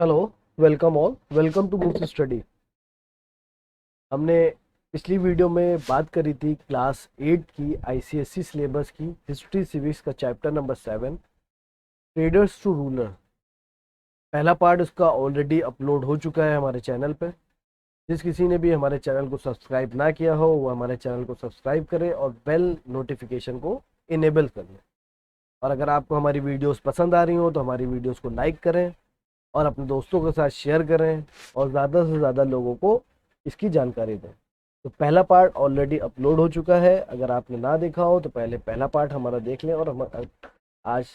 Hello. Welcome all, welcome to books study. हमने पिछली video में बात करी थी क्लास 8 की आईसीएसई सिलेबस की हिस्ट्री सिविक्स का chapter number 7 traders to ruler. पहला पार्ट उसका ऑलरेडी अपलोड हो चुका है हमारे चैनल पे। जिस किसी ने भी हमारे चैनल को सब्सक्राइब ना किया हो वो हमारे चैनल को सब्सक्राइब करे और बेल नोटिफिकेशन को इनेबल कर लें। और अगर आपको हमारी वीडियोस पसंद आ रही हो तो हमारी वीडियोस को लाइक करें और अपने दोस्तों के साथ शेयर करें और ज़्यादा से ज़्यादा लोगों को इसकी जानकारी दें। तो पहला पार्ट ऑलरेडी अपलोड हो चुका है, अगर आपने ना देखा हो तो पहले पहला पार्ट हमारा देख लें और हम आज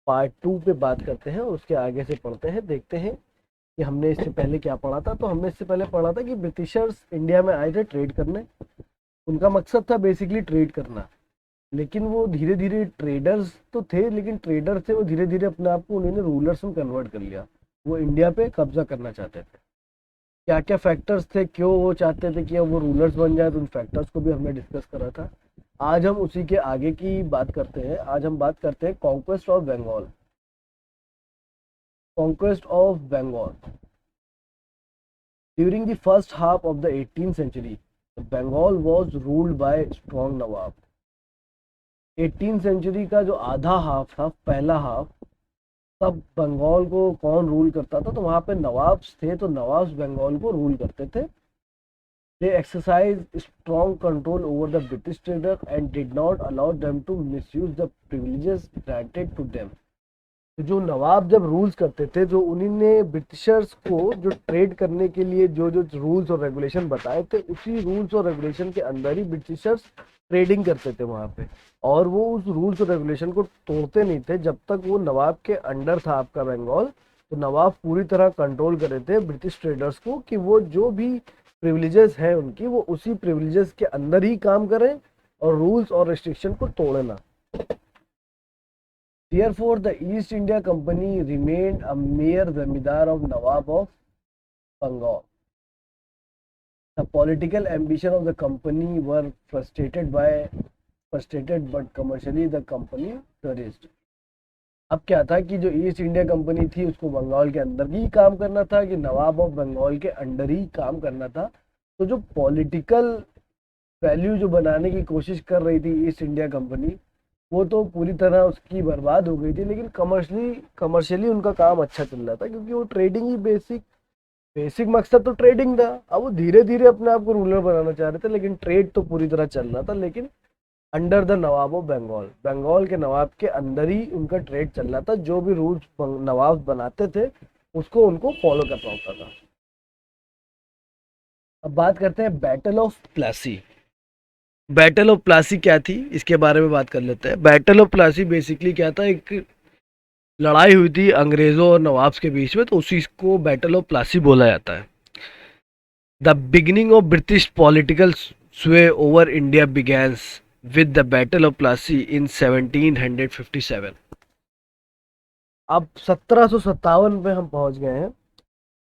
पार्ट 2 पे बात करते हैं और उसके आगे से पढ़ते हैं, देखते हैं कि हमने इससे पहले क्या पढ़ा था। तो हमने इससे पहले पढ़ा था कि ब्रिटिशर्स इंडिया में आए थे ट्रेड करने। उनका मकसद था बेसिकली ट्रेड करना, लेकिन वो धीरे धीरे ट्रेडर्स तो थे, लेकिन ट्रेडर से वो धीरे धीरे अपने आप को उन्होंने रूलर्स में कन्वर्ट कर लिया। वो इंडिया पे कब्जा करना चाहते थे। क्या क्या फैक्टर्स थे, क्यों वो चाहते थे कि वो रूलर्स बन जाए, तो उन फैक्टर्स को भी हमने डिस्कस करा था। आज हम उसी के आगे की बात करते हैं। आज हम बात करते हैं conquest of Bengal. Conquest of Bengal during the first half of the 18th century, Bengal was ruled by strong nawab. 18th century का जो आधा हाफ था, पहला हाफ, तब बंगाल को कौन रूल करता था? तो वहां पे नवाब्स थे, तो नवाब्स बंगाल को रूल करते थे। They exercise strong control over the British trader and did not allow them to misuse the privileges granted to them. तो जो नवाब जब रूल्स करते थे, जो उन्होंने ब्रिटिशर्स को जो ट्रेड करने के लिए जो जो रूल्स और रेगुलेशन बताए थे, उसी रूल्स और रेगुलेशन के अंदर ही ब्रिटिशर्स ट्रेडिंग करते थे वहां पे। और वो उस रूल्स और रेगुलेशन को तोड़ते नहीं थे जब तक वो नवाब के अंडर था आपका बंगाल। तो नवाब पूरी तरह कंट्रोल कर रहे थे ब्रिटिश ट्रेडर्स को कि वो जो भी प्रिविलेजेस हैं उनकी, वो उसी प्रिविलेजेस के अंदर ही काम करें और रूल्स और रिस्ट्रिक्शन को तोड़े ना। Therefore, the East India Company remained a mere zamindar of Nawab of Bengal. The political ambition of the company were frustrated, but commercially the company flourished. अब क्या था कि जो ईस्ट इंडिया कंपनी थी उसको बंगाल के अंदर ही काम करना था, कि नवाब ऑफ बंगाल के अंडर ही काम करना था। तो जो पॉलिटिकल वैल्यू जो बनाने की कोशिश कर रही थी ईस्ट इंडिया कंपनी, वो तो पूरी तरह उसकी बर्बाद हो गई थी। लेकिन कमर्शियली उनका काम अच्छा चल रहा था, क्योंकि वो ट्रेडिंग ही बेसिक बेसिक मकसद तो ट्रेडिंग था। अब वो धीरे धीरे अपने आप को रूलर बनाना चाह रहे थे, लेकिन ट्रेड तो पूरी तरह चल रहा था, लेकिन under the Nawab of Bengal. Bengal के नवाब के अंदर ही उनका ट्रेड चल रहा था। जो भी रूल्स नवाब बनाते थे उसको उनको फॉलो करना होता था। अब बात करते हैं battle of Plassey. Battle of Plassey क्या थी, इसके बारे में बात कर लेते हैं। बैटल ऑफ प्लासी बेसिकली क्या था, एक लड़ाई हुई थी अंग्रेजों और नवाब्स के बीच में, तो उसी को बैटल ऑफ प्लासी बोला जाता है। The beginning of British political sway over India begins with the battle of plassey in 1757। अब 1757 पे हम पहुंच गए हैं।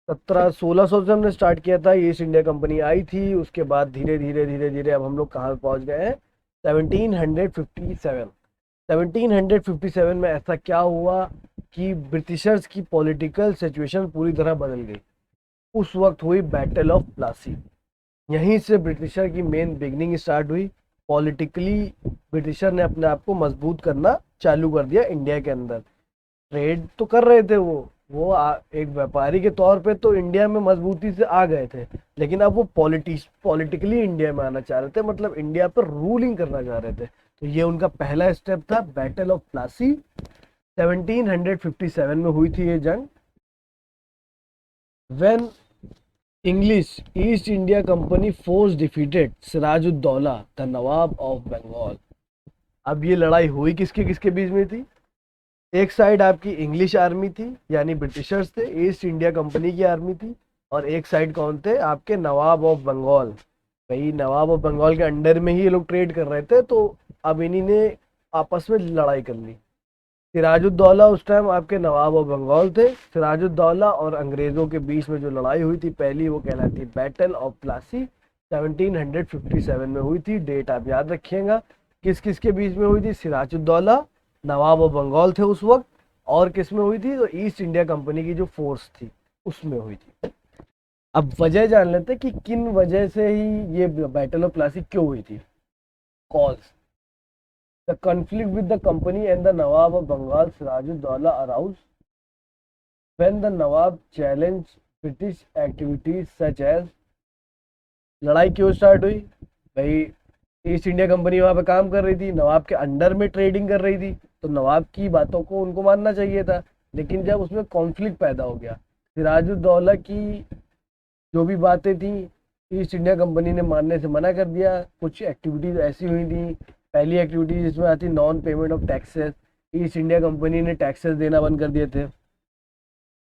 1600 से हमने स्टार्ट किया था, ईस्ट इंडिया कंपनी आई थी, उसके बाद धीरे धीरे धीरे धीरे अब हम लोग कहाँ पहुंच गए हैं? 1757। 1757 में ऐसा क्या हुआ कि ब्रिटिशर्स की पॉलिटिकल सिचुएशन पूरी तरह बदल गई। उस वक्त हुई बैटल ऑफ प्लासी। यहीं से ब्रिटिशर की मेन बिगनिंग स्टार्ट हुई। पॉलिटिकली ब्रिटिशर ने अपने आप को मजबूत करना चालू कर दिया इंडिया के अंदर। ट्रेड तो कर रहे थे एक व्यापारी के तौर पे तो इंडिया में मजबूती से आ गए थे, लेकिन अब वो पॉलिटिकली इंडिया में आना चाह रहे थे, मतलब इंडिया पर रूलिंग करना चाह रहे थे। तो ये उनका पहला स्टेप था, बैटल ऑफ प्लासी। 1757 में हुई थी ये जंग। When English East India company force defeated Sirajuddaula the Nawab of Bengal. अब ये लड़ाई हुई किसके किसके बीच में थी? एक साइड आपकी इंग्लिश आर्मी थी, यानी ब्रिटिशर्स थे, ईस्ट इंडिया कंपनी की आर्मी थी। और एक साइड कौन थे? आपके नवाब ऑफ बंगाल। भाई नवाब ऑफ बंगाल के अंडर में ही ये लोग ट्रेड कर रहे थे, तो अब इन्हीं ने आपस में लड़ाई कर ली। सिराजुद्दौला उस टाइम आपके नवाब ऑफ बंगाल थे। सिराजुद्दौला और अंग्रेजों के बीच में जो लड़ाई हुई थी पहली, वो कहलाती बैटल ऑफ प्लासी। 1757 में हुई थी। डेट आप याद रखिएगा। किस किस के बीच में हुई थी? सिराजुद्दौला, नवाब ऑफ बंगाल थे उस वक्त, और किस में हुई थी? तो ईस्ट इंडिया कंपनी की जो फोर्स थी, उसमें हुई थी। अब वजह जान लेते हैं कि किन वजह से ही ये बैटल ऑफ प्लासी क्यों हुई थी। Cause the conflict with the company and the Nawab of Bengal Sirajuddaulah arose when the Nawab challenged British activities such as। लड़ाई क्यों स्टार्ट हुई भाई? ईस्ट इंडिया कंपनी वहां पे काम कर रही थी, नवाब के अंडर में ट्रेडिंग कर रही थी, तो नवाब की बातों को उनको मानना चाहिए था। लेकिन जब उसमें कॉन्फ्लिक्ट पैदा हो गया, सिराजुद्दौला की जो भी बातें थी ईस्ट इंडिया कंपनी ने मानने से मना कर दिया। कुछ एक्टिविटीज ऐसी हुई थी, पहली एक्टिविटी जिसमें आती non payment of taxes, east India company ने टैक्सेस देना बंद कर दिए थे।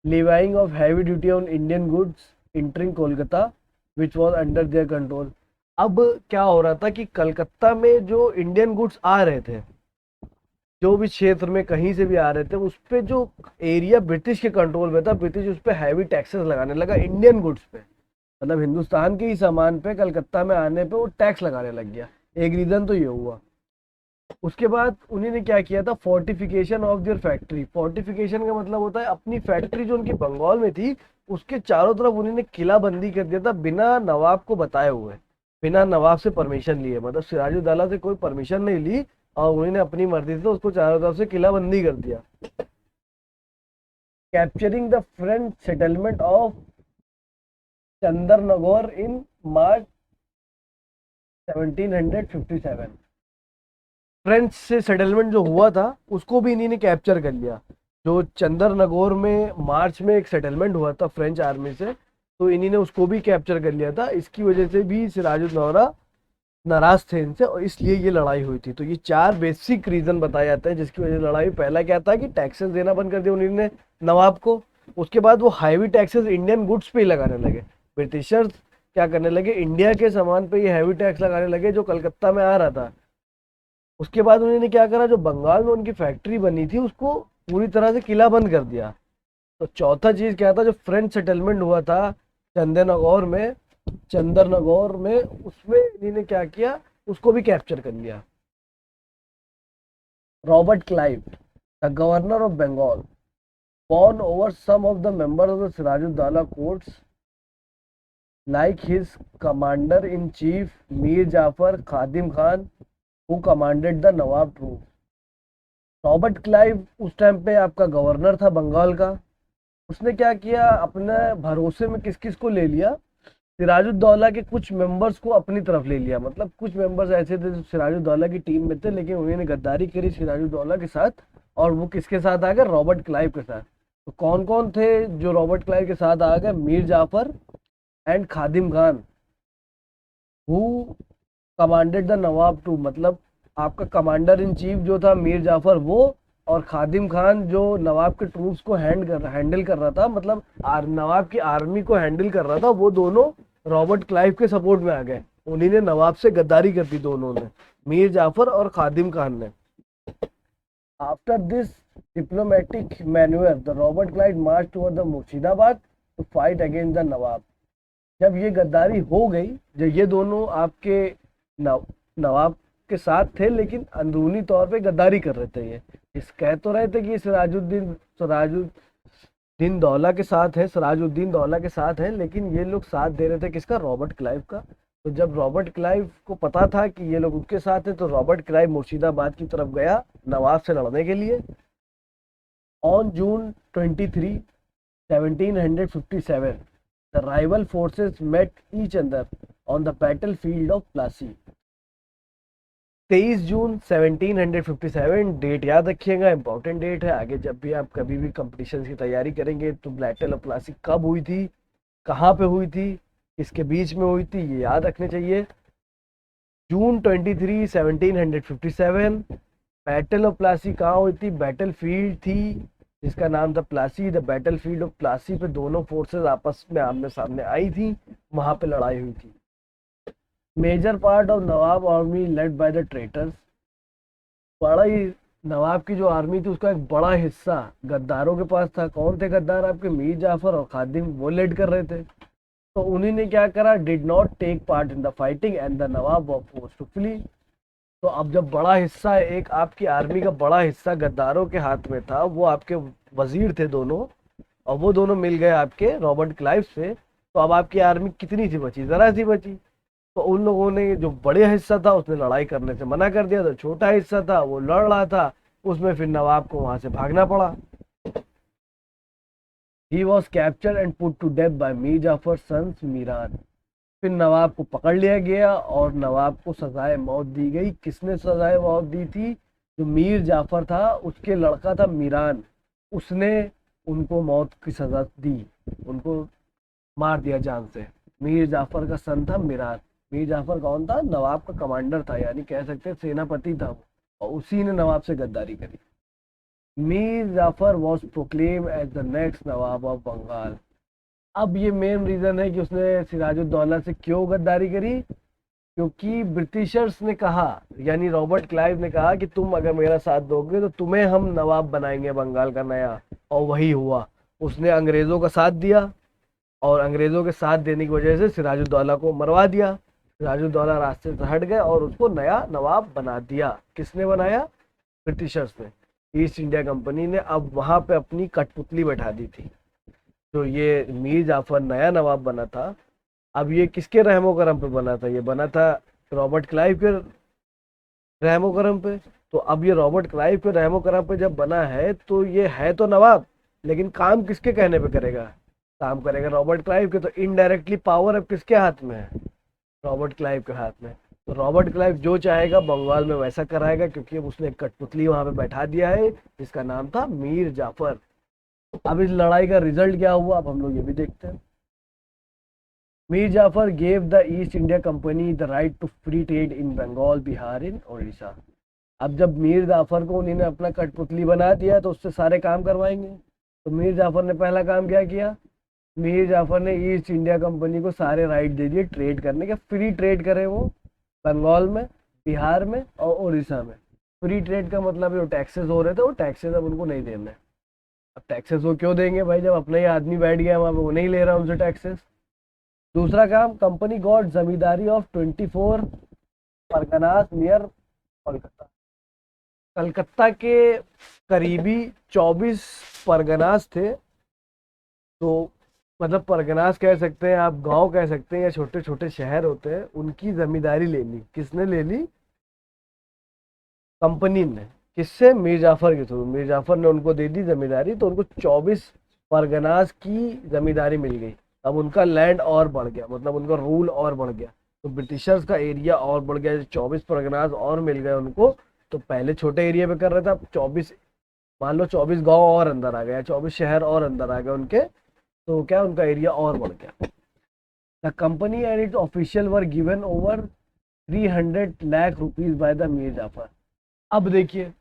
levying of heavy duty on Indian goods entering Kolkata which was under their control। अब क्या हो रहा था कि कलकत्ता में जो इंडियन गुड्स आ रहे थे, जो भी क्षेत्र में कहीं से भी आ रहे थे, उस पे जो एरिया ब्रिटिश के कंट्रोल में था, ब्रिटिश उस पे हैवी टैक्सेस लगाने लगा इंडियन गुड्स पे। मतलब हिंदुस्तान के ही सामान पे कलकत्ता में आने पे वो टैक्स लगाने लग गया। एक रीजन तो ये हुआ। उसके बाद उन्हीं ने क्या किया था, fortification of their factory. Fortification का मतलब होता है अपनी फैक्ट्री जो उनकी बंगाल में थी उसके चारों तरफ उन्होंने किला बंदी कर दिया था, बिना नवाब को बताए हुए, बिना नवाब से परमिशन लिए। मतलब सिराजुद्दौला से कोई परमिशन नहीं ली और उन्होंने अपनी मर्जी से उसको चारों तरफ से किला बंदी कर दिया। Capturing the French settlement of Chandernagore in March 1757। French से सेटलमेंट जो हुआ था उसको भी इन्हीं ने कैप्चर कर लिया। जो चंदरनगौर में मार्च में एक सेटलमेंट हुआ था फ्रेंच आर्मी से, तो इन्हीं ने उसको भी कैप्चर कर लिया था। इसकी वजह से भी सिराजुद्दौला नाराज थे इनसे और इसलिए ये लड़ाई हुई थी। तो ये चार बेसिक रीजन बताए जाते हैं जिसकी वजह से लड़ाई। पहला क्या था कि टैक्सेस देना बंद कर दिया उन्होंने नवाब को। उसके बाद वो हैवी टैक्सेस इंडियन गुड्स पे ही लगाने लगे। ब्रिटिशर्स क्या करने लगे, इंडिया के सामान पे ये हैवी टैक्स लगाने लगे जो कलकत्ता में आ रहा था। उसके बाद उन्होंने क्या करा, जो बंगाल में उनकी फैक्ट्री बनी थी उसको पूरी तरह से किला बंद कर दिया। तो चौथा चीज क्या था, जो फ्रेंच सेटलमेंट हुआ था चंदरनगौर में उसमें इन्होंने क्या किया, उसको भी कैप्चर कर लिया। Robert Clive the governor of Bengal won over some of the members of the Sirajuddaulah courts like his commander in chief Mir Jafar Khadim Khan who commanded the Nawab troops। Robert Clive उस time पे आपका governor था बंगाल का। उसने क्या किया, अपने भरोसे में किस किस को ले लिया, सिराजुद्दौला के कुछ मेंबर्स को अपनी तरफ ले लिया। मतलब कुछ मेंबर्स ऐसे थे जो सिराजुद्दौला की टीम में थे, लेकिन उन्होंने गद्दारी करी सिराजुद्दौला के साथ, और वो किसके साथ आ गए, रॉबर्ट क्लाइव के साथ। तो कौन कौन थे जो रॉबर्ट क्लाइव के साथ आ गए, Mir Jafar and Khadim Khan who commanded the nawab too. मतलब आपका कमांडर इन चीफ जो था मीर जाफर वो, और खादिम खान जो नवाब के ट्रूप्स को हैंडल कर रहा था, मतलब नवाब की आर्मी को हैंडल कर रहा था, वो दोनों रॉबर्ट क्लाइव के सपोर्ट में आ गए। उन्हीं ने नवाब से गद्दारी कर दी, दोनों ने, मीर जाफर और खादिम खान ने। After this diplomatic manoeuvre the Robert Clive march toward the Murshidabad to fight against the nawab. जब ये गद्दारी हो गई, जब ये दोनों आपके नवाब के साथ थे लेकिन अंदरूनी तौर पे गद्दारी कर रहे थे। ये इस कह तो रहे थे कि सिराजुद्दीन दौला के साथ है, सिराजुद्दीन दौला के साथ है, लेकिन ये लोग साथ दे रहे थे किसका, रॉबर्ट क्लाइव का। तो जब रॉबर्ट क्लाइव को पता था कि ये लोग उसके साथ है, तो रॉबर्ट क्लाइव मुर्शिदाबाद की तरफ गया नवाब से लड़ने के लिए। On June 23, 1757 the rival forces met each other on the battlefield of Plassey। 23 June 1757 date याद रखिएगा, इंपॉर्टेंट डेट है। आगे जब भी आप कभी भी कंपटीशन की तैयारी करेंगे तो बैटल ऑफ प्लासी कब हुई थी, कहाँ पे हुई थी, किसके बीच में हुई थी, ये याद रखने चाहिए। जून 23, 1757 बैटल ऑफ प्लासी कहाँ हुई थी, बैटल फील्ड थी जिसका नाम था Plassey. The battle field of Plassey पे दोनों फोर्सेस आपस में आमने सामने आई थी, वहां पे लड़ाई हुई थी। Major part of Nawab army led by the traitors. बड़ा ही नवाब की जो आर्मी थी उसका एक बड़ा हिस्सा गद्दारों के पास था। कौन थे गद्दार, आपके मीर जाफर और खादिम, वो लेड कर रहे थे। तो उन्हीं ने क्या करा, did not take part in the fighting and the Nawab was forced to flee. तो अब जब बड़ा हिस्सा, एक आपकी आर्मी का बड़ा हिस्सा गद्दारों के हाथ में था, वो आपके वजीर थे दोनों, और वो दोनों मिल गए आपके रॉबर्ट क्लाइव से, तो अब आपकी आर्मी कितनी सी बची, जरा सी बची। तो उन लोगों ने जो बड़े हिस्सा था उसने लड़ाई करने से मना कर दिया, तो छोटा हिस्सा था वो लड़ रहा था, उसमें फिर नवाब को वहां से भागना पड़ा। He was capture and put to death by Mir Jafar sons Miran. फिर नवाब को पकड़ लिया गया और नवाब को सजाए मौत दी गई। किसने सजाए मौत दी थी? जो मीर जाफर था उसके लड़का था मीरान, उसने उनको मौत की सजा दी, उनको मार दिया जान से। मीर जाफर का सन था मीरान। मीर जाफर कौन था? नवाब का कमांडर था, यानी कह सकते हैं सेनापति था वो, और उसी ने नवाब से गद्दारी करी। Mir Jafar was proclaim as the next Nawab of Bengal. अब ये मेन रीजन है कि उसने सिराजुद्दौला से क्यों गद्दारी करी, क्योंकि ब्रिटिशर्स ने कहा, यानी रॉबर्ट क्लाइव ने कहा कि तुम अगर मेरा साथ दोगे तो तुम्हें हम नवाब बनाएंगे बंगाल का नया। और वही हुआ, उसने अंग्रेजों का साथ दिया और अंग्रेजों के साथ देने की वजह से सिराजुद्दौला को मरवा दिया। सिराजुद्दौला रास्ते से हट गए और उसको नया नवाब बना दिया। किसने बनाया? ब्रिटिशर्स ने, ईस्ट इंडिया कंपनी ने। अब वहां पे अपनी कठपुतली बैठा दी थी। तो ये मीर जाफर नया नवाब बना था। अब ये किसके रहमो करम पे बना था? ये बना था रॉबर्ट क्लाइव के रहमो करम पे। तो अब ये रॉबर्ट क्लाइव के रहमो करम पे जब बना है तो ये है तो नवाब, लेकिन काम किसके कहने पे करेगा? काम करेगा रॉबर्ट क्लाइव के। तो इनडायरेक्टली पावर अब किसके हाथ में है? रॉबर्ट क्लाइव के हाथ में। तो रॉबर्ट क्लाइव जो चाहेगा बंगाल में वैसा कराएगा, क्योंकि अब उसने एक कठपुतली वहां पे बैठा दिया है जिसका नाम था मीर जाफर। अब इस लड़ाई का रिजल्ट क्या हुआ, अब हम लोग ये भी देखते हैं। Mir Jafar gave the East India Company the right to free trade in Bengal, Bihar, in Orissa. अब जब मीर जाफर को उन्होंने अपना कठपुतली बना दिया तो उससे सारे काम करवाएंगे। तो मीर जाफर ने पहला काम क्या किया? मीर जाफर ने ईस्ट इंडिया कंपनी को सारे राइट दे दिए ट्रेड करने के। फ्री ट्रेड करे वो बंगाल में, बिहार में और उड़ीसा में। फ्री ट्रेड का मतलब जो टैक्सेस हो रहे थे वो टैक्सेस अब उनको नहीं देने। अब टैक्सेस वो क्यों देंगे भाई, जब अपना ही आदमी बैठ गया वहां पे, वो नहीं ले रहा उनसे टैक्सेस। दूसरा काम, company got zamindari of 24 Parganas near Kolkata. Calcutta के करीबी 24 परगनास थे। तो मतलब परगनास कह सकते हैं आप, गांव कह सकते हैं, या छोटे छोटे शहर होते हैं, उनकी जमींदारी ले ली। किसने ले ली? कंपनी ने। किससे? मीर जाफर के थ्रू। मीर जाफर ने उनको दे दी जमींदारी, तो उनको 24 परगनास की जमींदारी मिल गई। अब उनका लैंड और बढ़ गया, मतलब उनका रूल और बढ़ गया। तो ब्रिटिशर्स का एरिया और बढ़ गया, 24 परगनास और मिल गए उनको। तो पहले छोटे एरिया पे कर रहे थे, अब 24, मान लो 24 गांव और अंदर आ गया, 24 शहर और अंदर आ गए उनके। तो क्या, उनका एरिया और बढ़ गया। The company and its official were given over 300 lakh rupees by the Mir Jafar. अब देखिए,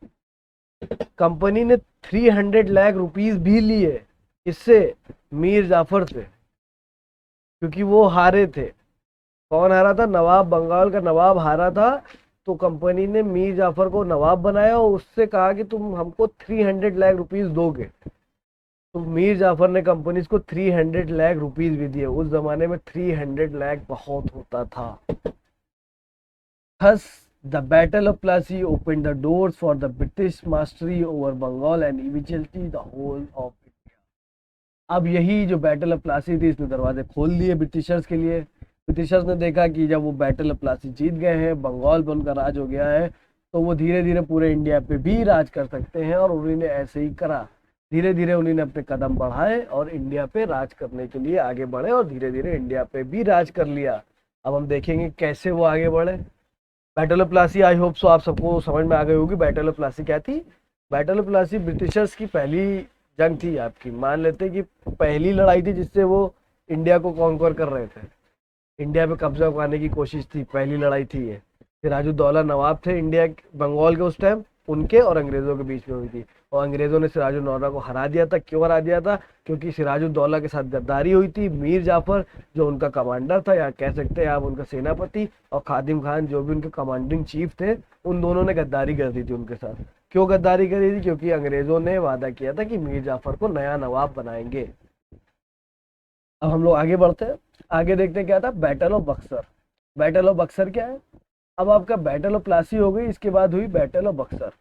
कंपनी ने 300 लाख रुपीज भी लिए। इससे? मीर जाफर से, क्योंकि वो हारे थे। कौन हारा था? नवाब, बंगाल का नवाब हारा था। तो कंपनी ने मीर जाफर को नवाब बनाया और उससे कहा कि तुम हमको 300 लाख रुपीज दोगे। तो मीर जाफर ने कंपनी को 300 लाख रुपीज भी दिए। उस जमाने में 300 लाख बहुत होता था। Thus, the Battle of Plassey opened the doors for the British mastery over Bengal and eventually the whole of India. अब यही जो बैटल ऑफ प्लासी थी, इसने दरवाजे खोल दिए ब्रिटिशर्स के लिए। ब्रिटिशर्स ने देखा कि जब वो बैटल ऑफ प्लासी जीत गए हैं, बंगाल पर उनका राज हो गया है, तो वो धीरे धीरे पूरे इंडिया पे भी राज कर सकते हैं। और उन्होंने ऐसे ही करा। धीरे धीरे उन्होंने अपने कदम बढ़ाए और इंडिया पे राज करने के लिए आगे बढ़े, और धीरे धीरे इंडिया पे भी राज कर लिया। अब हम देखेंगे कैसे वो आगे बढ़े। Battle of Plassey, I hope so आप सबको समझ में आ गई होगी बैटल ऑफ प्लासी क्या थी। बैटल ऑफ प्लासी ब्रिटिशर्स की पहली जंग थी आपकी। मान लेते कि पहली लड़ाई थी जिससे वो इंडिया को कॉन्कर कर रहे थे, इंडिया पे कब्जा पाने की कोशिश थी। पहली लड़ाई थी ये। सिराजुद्दौला नवाब थे इंडिया बंगाल के उस टाइम, उनके और अंग्रेजों के बीच में हुई थी। और अंग्रेजों ने सिराजुद्दौला को हरा दिया था। क्यों हरा दिया था? क्योंकि सिराजुद्दौला के साथ गद्दारी हुई थी। मीर जाफर जो उनका कमांडर था, या कह सकते हैं आप उनका सेनापति, और खादिम खान जो भी उनके कमांडिंग चीफ थे, उन दोनों ने गद्दारी कर दी थी उनके साथ। क्यों गद्दारी करी थी? क्योंकि अंग्रेजों ने वादा किया था कि मीर जाफर को नया नवाब बनाएंगे। अब हम लोग आगे बढ़ते हैं, आगे देखते हैं क्या था। Battle of Buxar. Battle of Buxar क्या है? अब आपका बैटल ऑफ प्लासी हो गई, इसके बाद हुई battle of Buxar.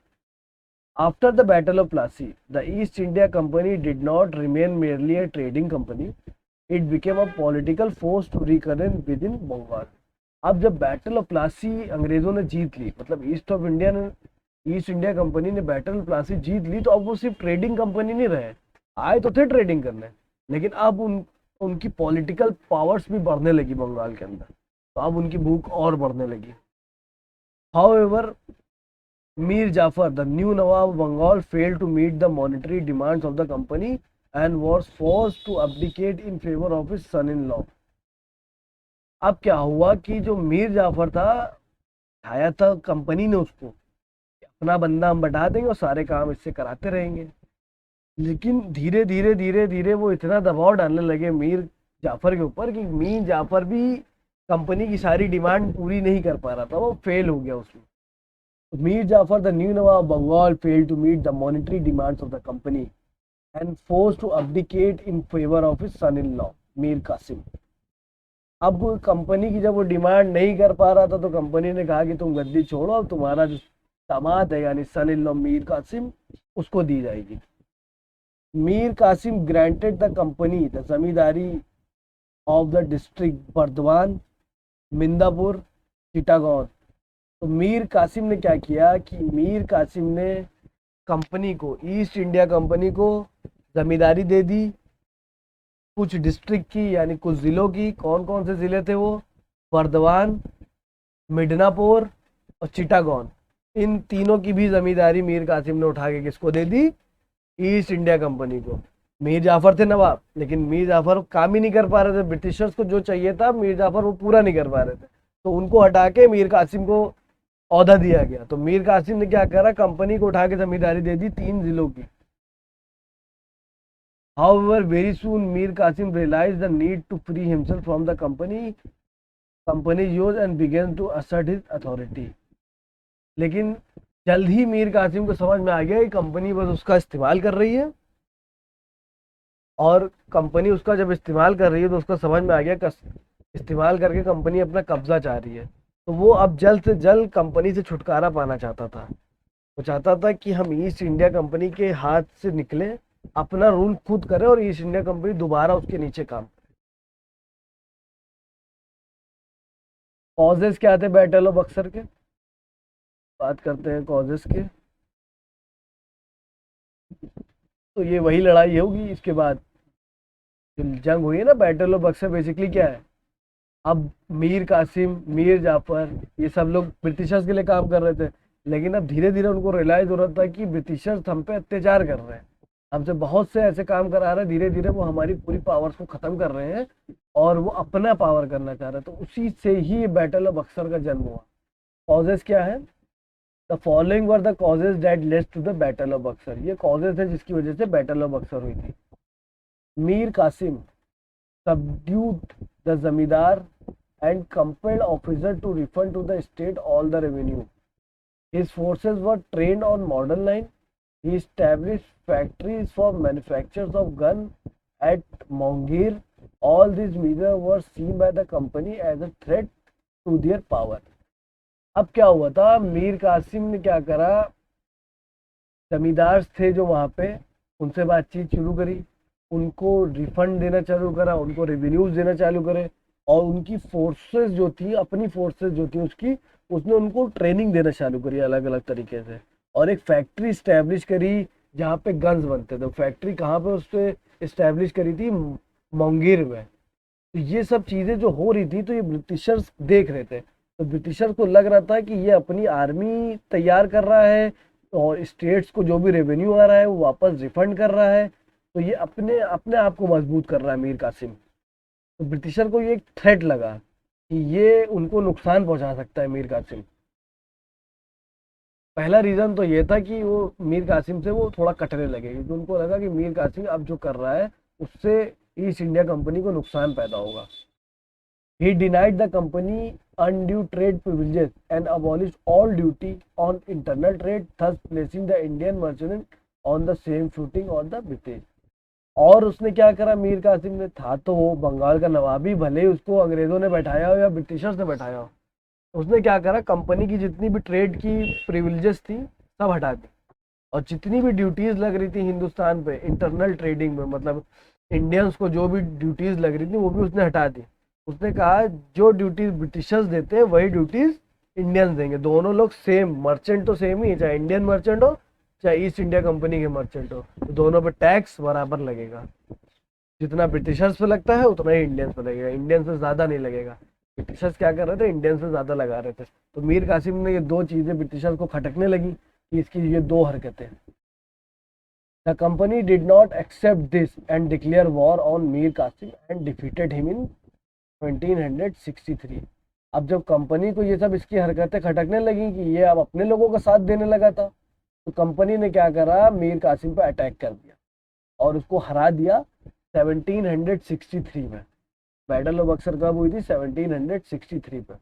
After the Battle of Plassey, the East India Company did not remain merely a trading company. It became a political force to reckon within Bengal. अब जब बैटल ऑफ प्लासी अंग्रेजों ने जीत ली, मतलब ईस्ट इंडिया कंपनी ने battle of Plassey जीत ली, तो अब वो सिर्फ ट्रेडिंग कंपनी नहीं रहे, आए तो थे ट्रेडिंग करने, लेकिन अब उनकी पॉलिटिकल पावर्स भी बढ़ने लगी बंगाल के अंदर, तो अब उनकी भूख और बढ़ने लगी. However, Mir Jafar, the new Nawab of Bengal, failed to meet the monetary demands of the company and was forced to abdicate in favor of his son-in-law. अब क्या हुआ कि जो मीर जाफर था, आया था कंपनी ने उसको, अपना बंदा हम बढ़ा देंगे और सारे काम इससे कराते रहेंगे, लेकिन धीरे धीरे धीरे धीरे वो इतना दबाव डालने लगे मीर जाफर के ऊपर कि मीर जाफर भी कंपनी की सारी डिमांड पूरी नहीं कर पा रहा था, वो फेल हो गया उसमें. Mir Jafar, the new Nawab of Bengal, failed to meet the monetary demands of the company and forced to abdicate in favor of his son-in-law, Mir Qasim. अब कंपनी की जब वो डिमांड नहीं कर पा रहा था, तो कंपनी ने कहा कि तुम गद्दी छोड़ो, अब तुम्हारा जो दामाद है यानी son in law Mir Kasim, उसको दी जाएगी. Mir Kasim granted the company the zamindari of the district Burdwan, Midnapore, Chittagong. तो मीर कासिम ने क्या किया कि मीर कासिम ने कंपनी को, ईस्ट इंडिया कंपनी को जमींदारी दे दी कुछ डिस्ट्रिक्ट की, यानी कुछ ज़िलों की. कौन कौन से ज़िले थे वो? बर्दवान, मिडनापुर और चिटागोंग. इन तीनों की भी जमींदारी मीर कासिम ने उठा के किसको दे दी? ईस्ट इंडिया कंपनी को. मीर जाफर थे नवाब, लेकिन मीर जाफर काम ही नहीं कर पा रहे थे. ब्रिटिशर्स को जो चाहिए था मीर जाफर वो पूरा नहीं कर पा रहे थे, तो उनको हटा के मीर कासिम को औहदा दिया गया. तो मीर कासिम ने क्या करा, कंपनी को उठा के जमींदारी दे दी 3 जिलों की. However, very soon Mir Qasim realized the need to free himself from the company's use and began to assert his authority. लेकिन जल्द ही मीर कासिम को समझ में आ गया कि कंपनी बस उसका इस्तेमाल कर रही है, और कंपनी उसका जब इस्तेमाल कर रही है तो उसका समझ में आ गया इस्तेमाल करके कंपनी अपना कब्जा चाह रही है. तो वो अब जल्द से जल्द कंपनी से छुटकारा पाना चाहता था. वो चाहता था कि हम ईस्ट इंडिया कंपनी के हाथ से निकले, अपना रूल खुद करे और ईस्ट इंडिया कंपनी दोबारा उसके नीचे काम करे. कॉजेस क्या थे बैटल ऑफ बक्सर के? बात करते हैं कॉजेस के. तो ये वही लड़ाई होगी इसके बाद जो जंग हुई है ना, बैटल ऑफ बक्सर. बेसिकली क्या है, अब मीर कासिम, मीर जाफर, ये सब लोग ब्रिटिशर्स के लिए काम कर रहे थे, लेकिन अब धीरे धीरे उनको रियलाइज हो रहा था कि ब्रिटिशर्स हम पे अत्याचार कर रहे हैं, हमसे बहुत से ऐसे काम करा रहे हैं, धीरे धीरे वो हमारी पूरी पावर्स को ख़त्म कर रहे हैं और वो अपना पावर करना चाह रहे हैं. तो उसी से ही बैटल ऑफ बक्सर का जन्म हुआ. कॉजेस क्या है? The following were the causes that led to the battle of Buxar. ये कॉजेज है जिसकी वजह से बैटल ऑफ बक्सर हुई थी. Mir Qasim subdued the zamindar and compelled officers to refund to the state all the revenue. His forces were trained on modern line. He established factories for manufactures of gun at Mongir. All these measures were seen by the company as a threat to their power. अब क्या हुआ था, मीर कासिम ने क्या करा, जमींदार थे जो वहाँ पे, उनसे बातचीत शुरू करी, उनको रिफंड देना चालू करा, उनको रेवेन्यूज देना चालू करे, और उनकी फोर्सेस जो थी, अपनी फोर्सेस जो थी उसने उनको ट्रेनिंग देना चालू करी अलग अलग तरीके से, और एक फैक्ट्री इस्टेब्लिश करी जहाँ पे गन्स बनते थे. फैक्ट्री कहाँ पे उसने इस्टेब्लिश करी थी? मोंगीर में. तो ये सब चीज़ें जो हो रही थी, तो ये ब्रिटिशर्स देख रहे थे. तो ब्रिटिशर्स को लग रहा था कि ये अपनी आर्मी तैयार कर रहा है और स्टेट्स को जो भी रेवेन्यू आ रहा है वो वापस रिफंड कर रहा है, तो ये अपने अपने आप को मजबूत कर रहा है मीर कासिम. तो ब्रिटिशर को ये एक थ्रेट लगा कि ये उनको नुकसान पहुंचा सकता है मीर कासिम. पहला रीज़न तो ये था कि वो मीर कासिम से वो थोड़ा कटने लगे, क्योंकि उनको लगा कि मीर कासिम अब जो कर रहा है उससे ईस्ट इंडिया कंपनी को नुकसान पैदा होगा. He denied the company undue trade privileges and abolished all duty on internal trade, thus placing the Indian merchant on the same footing on the British. और उसने क्या करा, मीर कासिम ने, था तो वो बंगाल का नवाबी, भले ही उसको अंग्रेज़ों ने बैठाया हो या ब्रिटिशर्स ने बैठाया हो, उसने क्या करा, कंपनी की जितनी भी ट्रेड की प्रिविलेजेस थी सब हटा दी और जितनी भी ड्यूटीज लग रही थी हिंदुस्तान पे इंटरनल ट्रेडिंग में, मतलब इंडियंस को जो भी ड्यूटीज लग रही थी वो भी उसने हटा दी। उसने कहा जो ड्यूटीज ब्रिटिशर्स देते हैं वही ड्यूटीज इंडियंस देंगे। दोनों लोग सेम, मर्चेंट तो सेम ही है, चाहे इंडियन मर्चेंट हो चाहे ईस्ट इंडिया कंपनी के मर्चेंट हो, तो दोनों पे टैक्स बराबर लगेगा। जितना ब्रिटिशर्स पे लगता है उतना ही इंडियंस पे लगेगा, इंडियंस पे ज्यादा नहीं लगेगा। ब्रिटिशर्स क्या कर रहे थे, इंडियंस पे ज्यादा लगा रहे थे। तो मीर कासिम ने ये दो चीजें ब्रिटिशर्स को खटकने लगी कि इसकी ये दो हरकतें। The company did not accept this and declare war on Mir Kasim and defeated him in 1763। अब जब कंपनी को ये सब इसकी हरकतें खटकने लगी कि ये अब अपने लोगों का साथ देने लगा था, तो कंपनी ने क्या करा, मीर कासिम पर अटैक कर दिया और उसको हरा दिया 1763 में। बैटल ऑफ बक्सर कब हुई थी, 1763 पे।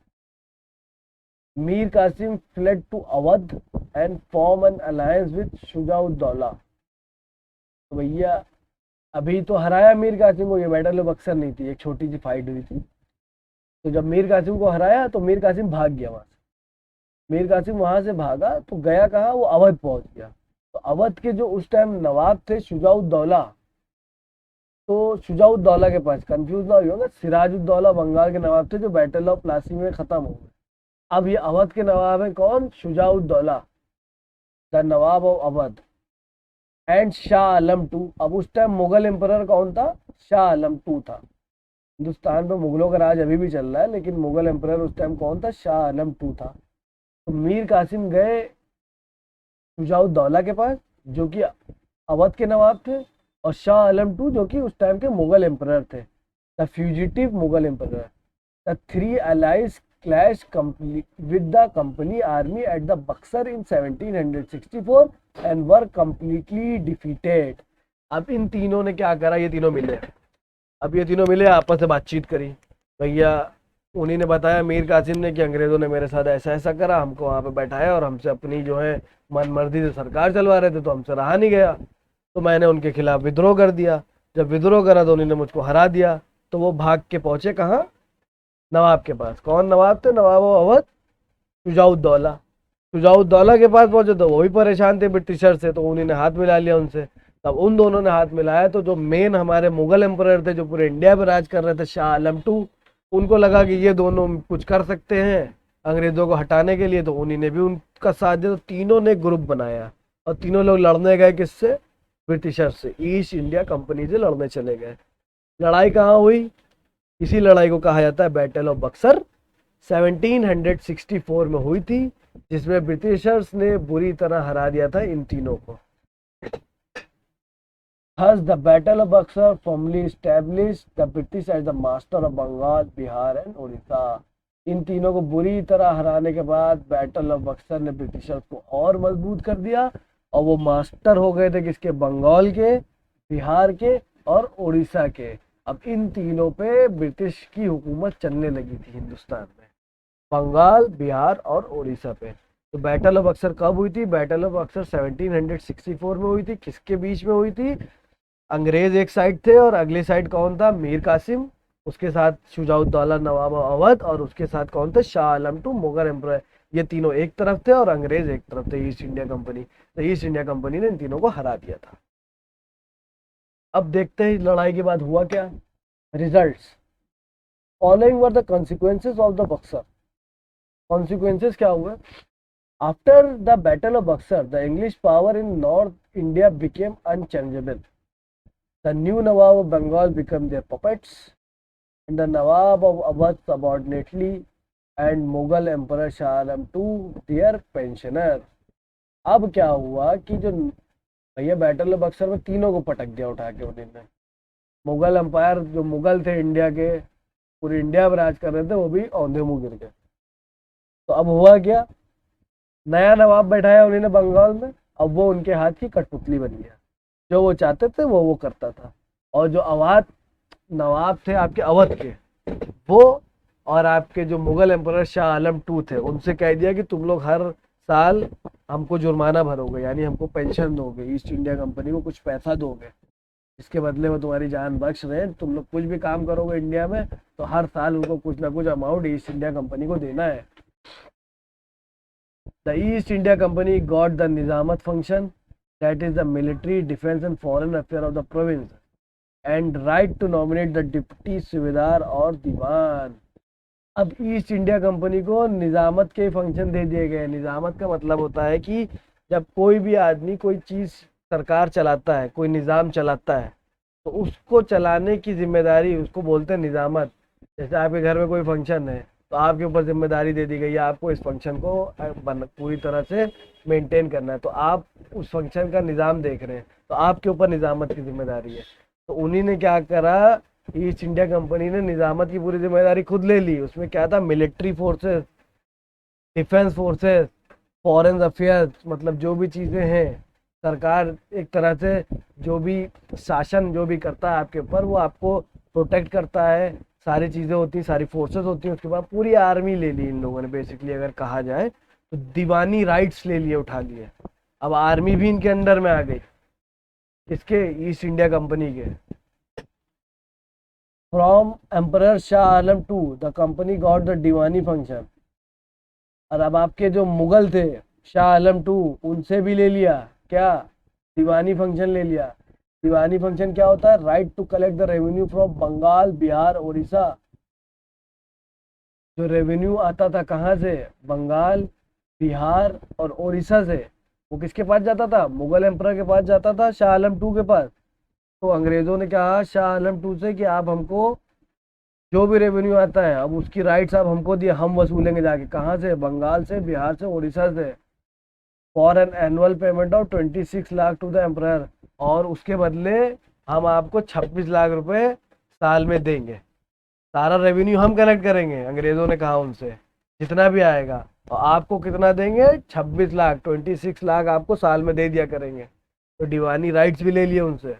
Mir Kasim fled to Awadh and form an alliance with Shujauddaula. तो भैया अभी तो हराया मीर कासिम को, ये बैटल ऑफ बक्सर नहीं थी, एक छोटी सी फाइट हुई थी। तो जब मीर कासिम को हराया तो मीर कासिम भाग गया वहां से। मीर कासिम वहां से भागा तो गया कहाँ, वो अवध पहुंच गया। तो अवध के जो उस टाइम नवाब थे शुजाउद्दौला, तो शुजाउद्दौला के पास, कंफ्यूज ना होगा, सिराजुद्दौला बंगाल के नवाब थे जो बैटल ऑफ प्लासी में खत्म हो गए। अब ये अवध के नवाब है कौन, Shujauddaula, the Nawab of Awadh. And Shah Alam two, अब उस टाइम मुगल एम्परर कौन था, शाह आलम टू था। हिंदुस्तान पे मुगलों का राज अभी भी चल रहा है, लेकिन मुगल एम्परर उस टाइम कौन था, शाह आलम टू था। तो मीर कासिम गए शुजाउद्दौला के पास जो कि अवध के नवाब थे, और शाह आलम टू जो कि उस टाइम के मुगल एम्परर थे, the fugitive Mughal emperor. The three allies clashed with the company army at the Buxar in 1764 and were completely defeated। अब इन तीनों ने क्या करा, ये तीनों मिले। अब ये तीनों मिले, आपस में बातचीत करी। भैया उन्हीं ने बताया मीर कासिम ने कि अंग्रेजों ने मेरे साथ ऐसा ऐसा करा, हमको वहाँ पे बैठाया और हमसे अपनी जो है मनमर्जी से सरकार चलवा रहे थे, तो हमसे रहा नहीं गया, तो मैंने उनके खिलाफ विद्रोह कर दिया। जब विद्रोह करा तो उन्होंने मुझको हरा दिया। तो वो भाग के पहुंचे कहाँ, नवाब के पास। कौन नवाब थे, नवाब अवध शुजाउद्दौला। शुजाउद्दौला के पास पहुंचे तो वो भी परेशान थे ब्रिटिशर से, तो उन्होंने हाथ मिला लिया उनसे। तब उन दोनों ने हाथ मिलाया तो जो मेन हमारे मुगल एम्परर थे जो पूरे इंडिया पर राज कर रहे थे, शाह आलम टू, उनको लगा कि ये दोनों कुछ कर सकते हैं अंग्रेजों को हटाने के लिए, तो उन्हीं ने भी उनका साथ दिया। तो तीनों ने ग्रुप बनाया और तीनों लोग लड़ने गए, किससे, ब्रिटिशर से, ईस्ट इंडिया कंपनी से लड़ने चले गए। लड़ाई कहाँ हुई, इसी लड़ाई को कहा जाता है बैटल ऑफ बक्सर, 1764 में हुई थी, जिसमें ब्रिटिशर्स ने बुरी तरह हरा दिया था इन तीनों को। Thus, the Battle of Buxar formally established the British as the master of Bengal, Bihar and Orissa. इन तीनों को बुरी तरह हराने के बाद बैटल ऑफ बक्सर ने ब्रिटिशर्स को और मजबूत कर दिया और वो मास्टर हो गए थे किसके, बंगाल के, बिहार के और उड़ीसा के। अब इन तीनों पे ब्रिटिश की हुकूमत चलने लगी थी हिंदुस्तान में, बंगाल, बिहार और उड़ीसा पे। तो बैटल ऑफ बक्सर कब हुई थी, बैटल ऑफ बक्सर 1764 में हुई थी। किसके बीच में हुई थी, अंग्रेज एक साइड थे और अगली साइड कौन था, मीर कासिम, उसके साथ शुजाउद्दौला नवाब अवध, और उसके साथ कौन थे, शाह आलम टू मुगल एम्परर। ये तीनों एक तरफ थे और अंग्रेज एक तरफ थे, ईस्ट इंडिया कंपनी। तो ईस्ट इंडिया कंपनी ने इन तीनों को हरा दिया था। अब देखते हैं लड़ाई के बाद हुआ क्या, results. Following were the consequences of the Buxar. Consequences क्या हुआ, after the battle of Buxar the English power in north India became unchangeable. The new Nawab of Bengal became their puppets, and the Nawab of Awadh subordinately, and Mughal Emperor Shah Alam to their pensioner। अब क्या हुआ कि जो भैया battle of Buxar में तीनों को पटक दिया उठा के उन्होंने। मुगल एम्पायर, जो मुगल थे इंडिया के, पूरे इंडिया पर राज कर रहे थे, वो भी औंधे मुंह गिर गए। तो अब हुआ क्या, नया नवाब बैठाया उन्होंने बंगाल में, अब वो उनके हाथ की कठपुतली बन गया, जो वो चाहते थे वो करता था। और जो अवध नवाब थे आपके अवध के, वो और आपके जो मुगल एम्परर शाह आलम टू थे, उनसे कह दिया कि तुम लोग हर साल हमको जुर्माना भरोगे, यानी हमको पेंशन दोगे, ईस्ट इंडिया कंपनी को कुछ पैसा दोगे, इसके बदले में तुम्हारी जान बख्श रहे, तुम लोग कुछ भी काम करोगे इंडिया में तो हर साल उनको कुछ ना कुछ अमाउंट ईस्ट इंडिया कंपनी को देना है। The East India company got the Nizamat function that is the military, defense and foreign affair of the province, and right to nominate the deputy सूबेदार और दीवान। अब ईस्ट इंडिया कंपनी को निजामत के function दे दिए गए। निजामत का मतलब होता है कि जब कोई भी आदमी कोई चीज़ सरकार चलाता है, कोई निज़ाम चलाता है, तो उसको चलाने की जिम्मेदारी उसको बोलते हैं निजामत। जैसे आपके घर में कोई फंक्शन है तो आपके ऊपर जिम्मेदारी दे दी गई है, आपको इस फंक्शन को पूरी तरह से मेंटेन करना है, तो आप उस फंक्शन का निज़ाम देख रहे हैं, तो आपके ऊपर निजामत की जिम्मेदारी है। तो उन्हीं ने क्या करा, ईस्ट इंडिया कंपनी ने निजामत की पूरी जिम्मेदारी खुद ले ली। उसमें क्या था, military forces, defence forces, foreign affairs, मतलब जो भी चीज़ें हैं, सरकार एक तरह से जो भी शासन जो भी करता है आपके ऊपर, वो आपको प्रोटेक्ट करता है। सारी चीज़ें होती हैं, सारी फोर्सेस होती हैं। उसके बाद पूरी आर्मी ले ली इन लोगों ने, बेसिकली अगर कहा जाए तो दीवानी राइट्स ले लिए, उठा लिए। अब आर्मी भी इनके अंडर में आ गई, इसके ईस्ट इंडिया कंपनी के। From emperor Shah Alam two the company got the diwani function. और अब आपके जो मुगल थे शाह आलम टू, उनसे भी ले लिया क्या, दीवानी फंक्शन ले लिया। दीवानी फंक्शन क्या होता है, right to collect the revenue from Bengal, Bihar, Orissa. जो रेवेन्यू आता था कहाँ से, बंगाल, बिहार और उड़ीसा से, वो किसके पास जाता था, मुगल एम्परर के पास जाता था, शाह आलम टू के पास। तो अंग्रेजों ने कहा शाह आलम टू से कि आप हमको जो भी रेवेन्यू आता है, अब उसकी राइट्स आप हमको दिए, हम वसूलेंगे जाके। कहाँ से, बंगाल से, बिहार से, उड़ीसा से। For an annual payment of 26 lakh to the emperor, और उसके बदले हम आपको 26 लाख रुपए साल में देंगे। सारा रेवेन्यू हम कलेक्ट करेंगे, अंग्रेजों ने कहा उनसे, जितना भी आएगा, और आपको कितना देंगे, 26 लाख, 26 लाख आपको साल में दे दिया करेंगे। तो दीवानी राइट्स भी ले लिए उनसे।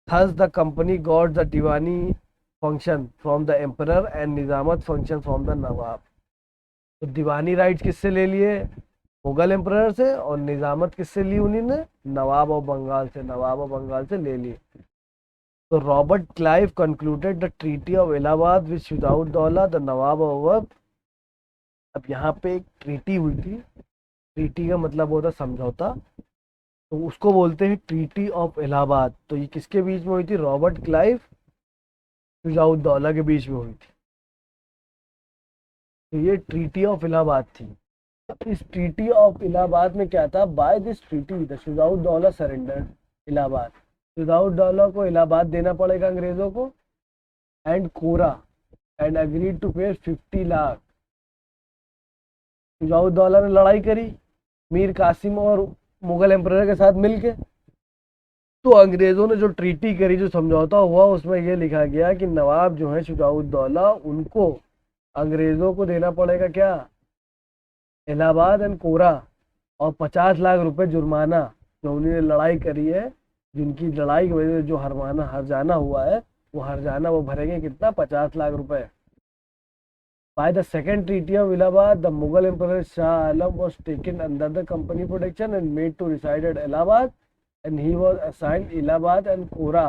Thus the company got the diwani function from the emperor and nizamat function from the nawab. तो दीवानी राइट्स किससे ले लिए, मुगल एम्परर से, और निजामत किससे ली उन्हीं ने, नवाब ऑफ बंगाल से। नवाब ऑफ बंगाल से ले ली। तो Robert Clive concluded the treaty of Allahabad with Shujauddaula the Nawab of Awadh. अब यहाँ पे एक ट्रीटी हुई थी। ट्रीटी का मतलब होता समझौता, तो उसको बोलते हैं ट्रीटी ऑफ इलाहाबाद। तो ये किसके बीच में हुई थी, रॉबर्ट क्लाइव, शुजाउद्दौला के बीच में हुई थी। तो ये ट्रीटी ऑफ इलाहाबाद थी। अब इस ट्रीटी ऑफ इलाहाबाद में क्या था, by this treaty the Shujauddaula surrender Allahabad. Shujauddaula को इलाहाबाद देना पड़ेगा अंग्रेजों को, and Kora, and agreed to pay 50 lakh. Shujauddaula ने लड़ाई करी मीर कासिम और मुगल एम्परर के साथ मिलके। तो अंग्रेजों ने जो ट्रीटी करी, जो समझौता हुआ, उसमें यह लिखा गया कि नवाब जो है शुजाउद्दौला, उनको अंग्रेजों को देना पड़ेगा क्या, इलाहाबाद एंड कोरा, और 50 लाख रुपए जुर्माना। जो उन्होंने लड़ाई करी है, जिनकी लड़ाई की वजह से जो हरजाना हुआ है, वो हरजाना वो भरेंगे कितना, 50 लाख रुपए। By the second treaty of Allahabad, the Mughal Emperor Shah Alam was taken under the company protection and made to reside at Allahabad, and he was assigned Allahabad and Kora,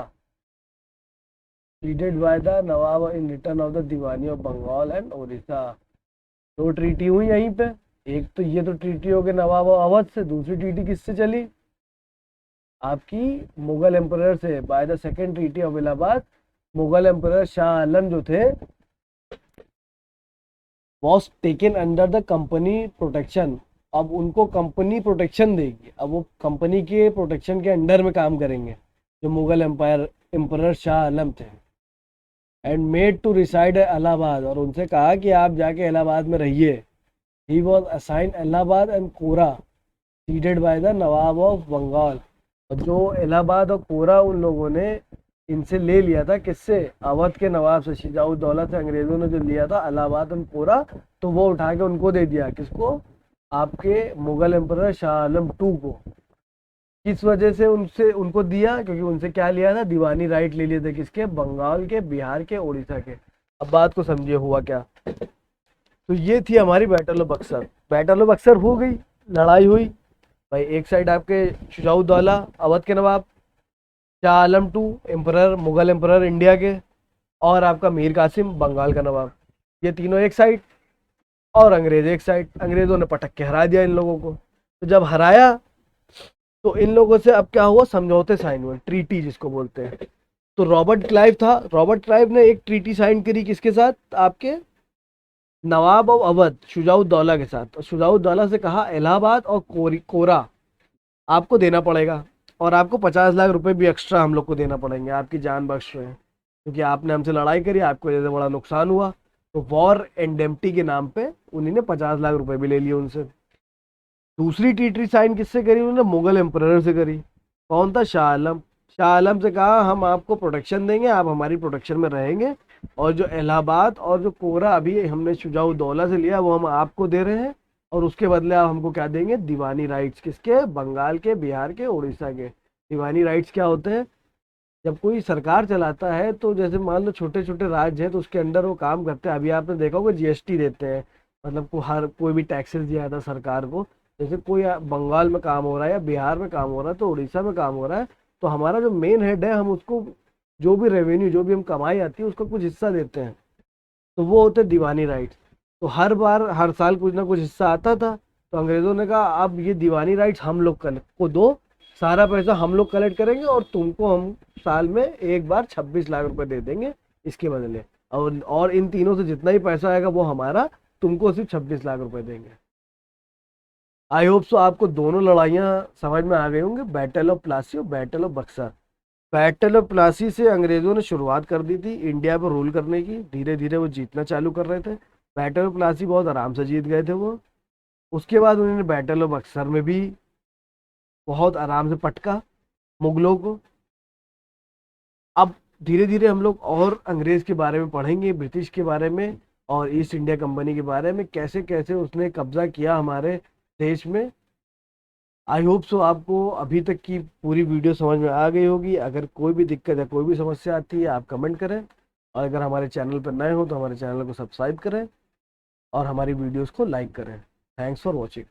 pleaded by the Nawab in return of the Diwani of Bengal and Orissa। दो treaty हुई यहीं पे। एक तो ये तो treaty हो गई नवाब अवध से, दूसरी ट्रीटी किससे चली, आपकी मुगल एम्परर से। By the second treaty of Allahabad, Mughal emperor Shah Alam जो थे, was taken under the company protection. अब उनको कंपनी प्रोटेक्शन देगी, अब वो कंपनी के प्रोटेक्शन के अंडर में काम करेंगे, जो मुगल एम्परर शाह आलम थे। And made to reside Allahabad, और उनसे कहा कि आप जाके इलाहाबाद में रहिए। He was assign Allahabad and Kora, ceded by the Nawab of Bengal. और जो इलाहाबाद और कोरा उन लोगों ने इनसे ले लिया था, किससे, अवध के नवाब से, शुजाउद्दौला से अंग्रेजों ने जो लिया था इलाहाबाद और कोरा, तो वो उठा के उनको दे दिया। किसको, आपके मुगल एम्परर शाह आलम टू को। किस वजह से उनसे उनको दिया, क्योंकि उनसे क्या लिया था, दीवानी राइट ले लिए थे, किसके, बंगाल के, बिहार के, उड़ीसा के। अब बात को समझिए हुआ क्या। तो ये थी हमारी battle of Buxar. Battle of Buxar हो गई, लड़ाई हुई भाई। एक साइड आपके शुजाउद्दौला अवध के नवाब, Shah Alam two emperor, Mughal emperor India के, और आपका मीर कासिम बंगाल का नवाब। ये तीनों एक साइड और अंग्रेज एक साइड। अंग्रेजों ने पटक के हरा दिया इन लोगों को। तो जब हराया तो इन लोगों से अब क्या हुआ, समझौते साइन हुए, ट्रीटी जिसको बोलते हैं। तो रॉबर्ट क्लाइव था, रॉबर्ट क्लाइव ने एक ट्रीटी साइन करी किसके साथ, आपके नवाब ऑफ अवध शुजाउद्दौला के साथ। और शुजाउद्दौला से कहा इलाहाबाद और कोरा आपको देना पड़ेगा, और आपको 50 लाख रुपए भी एक्स्ट्रा हम लोग को देना पड़ेंगे, आपकी जान बख्श रहे हैं, क्योंकि आपने हमसे लड़ाई करी, आपको वजह से बड़ा नुकसान हुआ। तो वॉर एंडेम्प्टी के नाम पे उन्हीं ने 50 लाख रुपए भी ले लिए उनसे। दूसरी ट्रीटी साइन किससे करी उन्होंने, मुगल एम्परर से करी। कौन था, शाह आलम। शाह आलम से कहा हम आपको प्रोटेक्शन देंगे, आप हमारी प्रोटेक्शन में रहेंगे, और जो इलाहाबाद और जो कोरा अभी हमने शुजाउद्दौला से लिया वो हम आपको दे रहे हैं, और उसके बदले आप हमको क्या देंगे, दीवानी राइट्स। किसके, बंगाल के, बिहार के, उड़ीसा के। दीवानी राइट्स क्या होते हैं, जब कोई सरकार चलाता है तो जैसे मान लो छोटे छोटे राज्य हैं तो उसके अंडर वो काम करते हैं। अभी आपने देखा होगा जीएसटी देते हैं, मतलब हर कोई भी टैक्सेस दिया जाता है सरकार को। जैसे कोई बंगाल में काम हो रहा है या बिहार में काम हो रहा है तो उड़ीसा में काम हो रहा है, तो हमारा जो मेन हेड है हम उसको जो भी रेवेन्यू जो भी हम कमाई आती है उसका कुछ हिस्सा देते हैं, तो वो होते हैं दीवानी राइट्स। तो हर बार हर साल कुछ ना कुछ हिस्सा आता था, तो अंग्रेजों ने कहा अब ये दीवानी राइट्स हम लोग को दो, सारा पैसा हम लोग कलेक्ट करेंगे और तुमको हम साल में एक बार 26 लाख रुपए दे देंगे इसके बदले, और इन तीनों से जितना ही पैसा आएगा वो हमारा, तुमको सिर्फ 26 लाख रुपए देंगे। आई होप सो आपको दोनों लड़ाइयाँ समझ में आ गई होंगे, बैटल ऑफ प्लासी और battle of Buxar. Battle of Plassey से अंग्रेजों ने शुरुआत कर दी थी इंडिया पर रूल करने की, धीरे धीरे वो जीतना चालू कर रहे थे। बैटल ऑफ प्लासी बहुत आराम से जीत गए थे वो। उसके बाद उन्होंने बैटल ऑफ बक्सर में भी बहुत आराम से पटका मुगलों को। अब धीरे धीरे हम लोग और अंग्रेज के बारे में पढ़ेंगे, ब्रिटिश के बारे में और ईस्ट इंडिया कंपनी के बारे में, कैसे कैसे उसने कब्जा किया हमारे देश में। आई होप सो आपको अभी तक की पूरी वीडियो समझ में आ गई होगी। अगर कोई भी दिक्कत या कोई भी समस्या आती है आप कमेंट करें, और अगर हमारे चैनल पर नए हो तो हमारे चैनल को सब्सक्राइब करें और हमारी वीडियोस को लाइक करें। Thanks for watching.